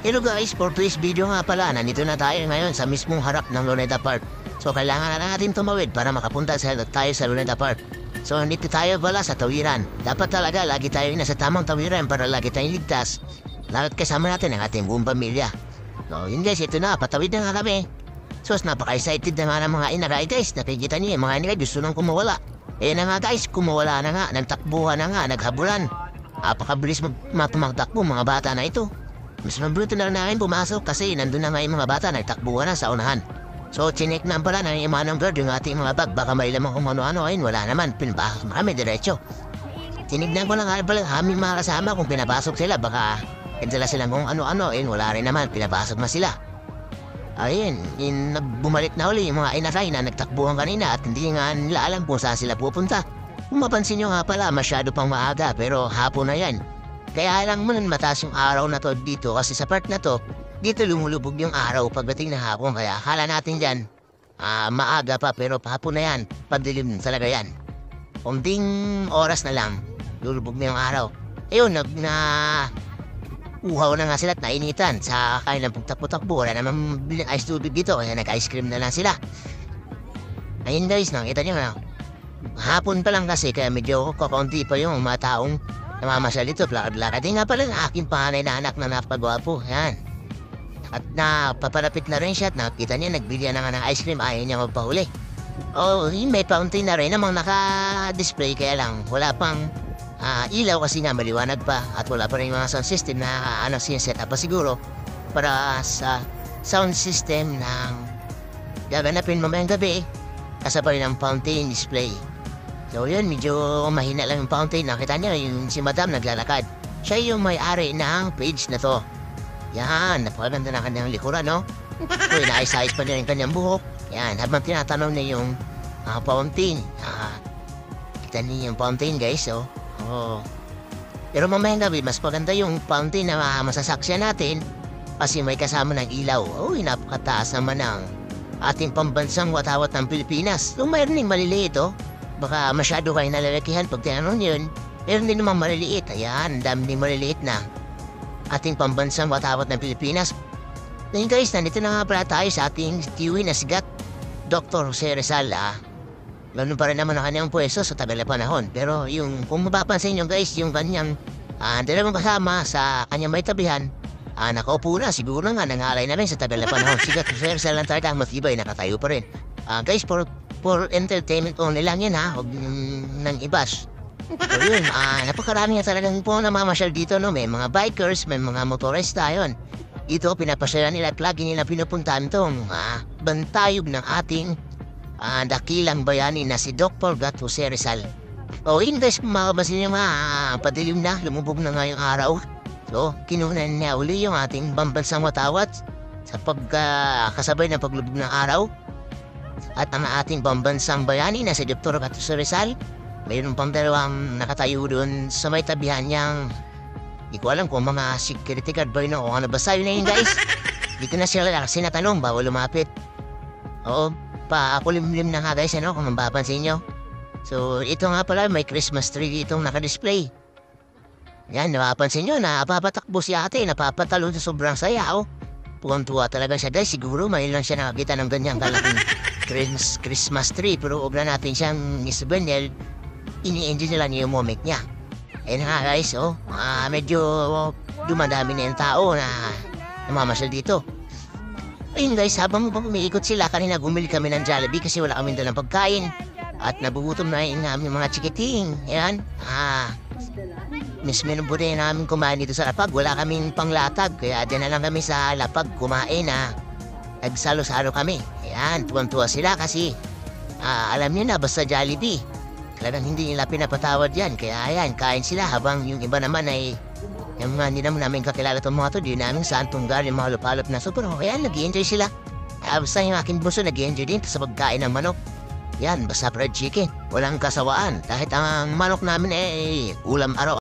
Hello guys, for today's video nga pala, nandito na tayo ngayon sa mismong harap ng Luneta Park. So kailangan na natin tumawid para makapunta tayo sa Luneta Park. So nandito tayo pala sa tawiran. Dapat talaga lagi tayo nasa tamang tawiran para lagi tayong ligtas. Lahat kasama natin ang ating buong pamilya. So yun guys, ito na, patawid na nga kami. So napaka-excited na nga ng mga inaray guys. Nakikita niyo yung mga inaray gusto nang kumawala. Eh na nga guys, kumawala na nga, nagtakbuhan na nga, naghabulan. Napakabilis magtakbo mga bata na ito. Mas mabuti na rin namin pumasok kasi nandun na nga yung mga bata nagtakbuhan na sa unahan. So chinek na pala ng imanong guard yung ating mga bag. Baka may lamang kung ano-ano ayun, wala naman. Pinapasok kami diretso. Tinignan ko lang nga pala aming mga kasama kung pinapasok sila. Baka dala silang kung ano-ano ayun, wala rin naman. Pinapasok na sila. Ayun, bumalik na uli yung mga inaray na nagtakbuhan kanina at hindi nga nila alam kung saan sila pupunta. Kung mapansin nyo nga pala, masyado pang maaga pero hapon na yan. Kaya lang man mataas yung araw na to dito kasi sa part na to, dito lumulubog yung araw pagdating ng hapon. Kaya akala natin dyan, maaga pa pero hapon na yan, padilim talaga yan. Kunting oras na lang, lulubog na yung araw. Ayun, uhaw na nga sila at nainitan sa kain ng pagtakbo-takbo. Wala naman bilang ice tubig dito kaya nag-ice cream na lang sila. Ayun guys, nakita nyo na. Hapon pa lang kasi kaya medyo kakaunti pa yung mga taong namamasyal dito, lakad-lakad. Nga pala ang aking panganay na anak na napagwapo. Yan. At napapalapit na rin siya at nakita niya, nagbili na nga ng ice cream. Ayaw niya magpahuli. Oh, may fountain na rin namang naka-display. Kaya lang, wala pang ilaw kasi nga maliwanag pa. At wala pa rin mga sound system na sineset up pa siguro para sa sound system ng gaganapin mamayang gabi. Kasabay ng fountain display. So yun, medyo mahina lang yung fountain. Nakita niyo yung si Madam naglalakad. Siya yung may-ari ng page na to. Yan, napakaganda na kanyang likuran, no? So inaayos-ayos pa niya yung kanyang buhok. Yan, habang tinatanong niya yung fountain. Kita niyo yung fountain guys, oh. Pero mamayang gabi, mas maganda yung fountain na masasaksyan natin kasi may kasama ng ilaw. Uy, napakataas naman ng ating pambansang watawat ng Pilipinas. Kung mayroon yung maliliit, oh. Baka masyado kayo nalalakihan pag tinanong yun. Meron din naman maliliit. Ayan, dami din maliliit na ating pambansang watawat ng Pilipinas. Ngayon guys, nandito na nga pala tayo sa ating tiwi na sigat, Dr. Jose Rizal. Ganun pa rin naman ang kanyang pwesto sa tagal na panahon. Pero yung, kung mapapansin nyo guys, yung kanyang dalawang kasama sa kanyang may tabihan, nakaupo na, siguro nga nangalay na rin sa tagal na panahon. Sigat Jose Rizal lang tayo, matibay, nakatayo pa rin. Guys, for entertainment only lang yan huwag nang ibas. So yun, napakarami na talagang po namamasyal dito, no? May mga bikers, may mga motorista, yun. Dito, pinapasyalan nila at lagi nila pinupuntahan tong bantayog ng ating dakilang bayani na si Dr. Gat Jose Rizal. O yun guys, makabasin nyo padilim na, lumubog na nga yung araw. So, kinunan niya uli yung ating pambansang watawat sa kasabay ng paglubog ng araw. At ang ating pambansang bayani na si Dr. Gat Jose Rizal, mayroon pang dalawang nakatayo doon sa may tabihan niyang, di ko alam kung mga security guard ba yun o ano, basta yun na yun guys. Dito na sila kasi natanong, bawal lumapit. Oo, pakulimlim na nga guys, kung mapapansin nyo. So ito nga pala, may Christmas tree ditong nakadisplay. Yan, napapansin nyo, napapatakbo si ate, napapatalo sa sobrang saya. Tuwang-tuwa talaga siya guys, siguro may lang siya nakakita ng ganyang kalaking Christmas tree. Pero huwag na natin siyang isabanyel, ini-enjoy nila niya yung moment niya. Ayun nga guys, medyo dumadami na yung tao na namamasyal dito. Ayun guys, habang umiikot sila, kanina gumili kami ng Jollibee kasi wala kami dalang pagkain. At nabugutom na yung aming mga chikiting. Ayan, minubuti namin kumain dito sa lapag. Wala kaming panglatag, kaya dyan na lang kami sa lapag kumain nagsalo-salo kami. Ayan, tuwang-tuwa sila kasi alam niyo na, basta Jollibee, talagang hindi nila pinapatawad yan. Kaya ayan, kain sila habang yung iba naman ay yung mga hindi naman namin kakilala itong mga to, di namin saan tunggal yung mga lupalop na super. Kaya nag-i-enjoy sila. Basta yung aking buso nag-i-enjoy din sa pagkain ng manok. Yan, basta fried chicken, walang kasawaan. Kahit ang manok namin ulam araw.